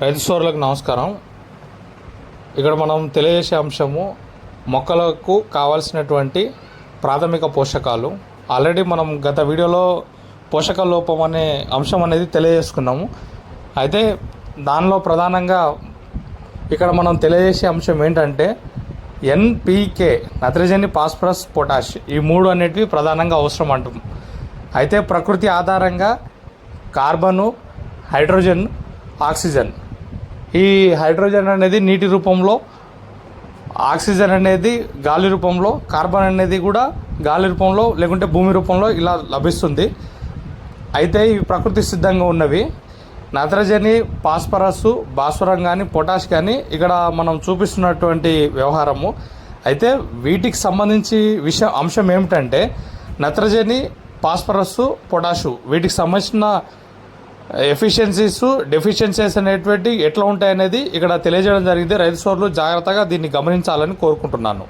రైతు సోదరులకు నమస్కారం. ఇక్కడ మనం తెలియజేసే అంశము మొక్కలకు కావాల్సినటువంటి ప్రాథమిక పోషకాలు. ఆల్రెడీ మనం గత వీడియోలో పోషక లోపం అనే అంశం అనేది తెలియజేసుకున్నాము. అయితే దానిలో ప్రధానంగా ఇక్కడ మనం తెలియజేసే అంశం ఏంటంటే ఎన్పికే, నత్రజని, ఫాస్ఫరస్, పొటాష్, ఈ మూడు అనేటివి ప్రధానంగా అవసరం అంటాం. అయితే ప్రకృతి ఆధారంగా కార్బను, హైడ్రోజన్, ఆక్సిజన్, ఈ హైడ్రోజన్ అనేది నీటి రూపంలో, ఆక్సిజన్ అనేది గాలి రూపంలో, కార్బన్ అనేది కూడా గాలి రూపంలో లేకుంటే భూమి రూపంలో ఇలా లభిస్తుంది. అయితే ఇవి ప్రకృతి సిద్ధంగా ఉన్నవి. నత్రజని, ఫాస్ఫరస్, భాస్వరం కానీ పొటాష్ కానీ ఇక్కడ మనం చూపిస్తున్నటువంటి వ్యవహారము. అయితే వీటికి సంబంధించి అంశం ఏమిటంటే నత్రజని, ఫాస్ఫరస్, పొటాషు వీటికి సంబంధించిన డెఫిషియన్సీస్ అనేటువంటి ఎట్లా ఉంటాయనేది ఇక్కడ తెలియజేయడం జరిగింది. రైతు సోదరులు జాగ్రత్తగా దీన్ని గమనించాలని కోరుకుంటున్నాను.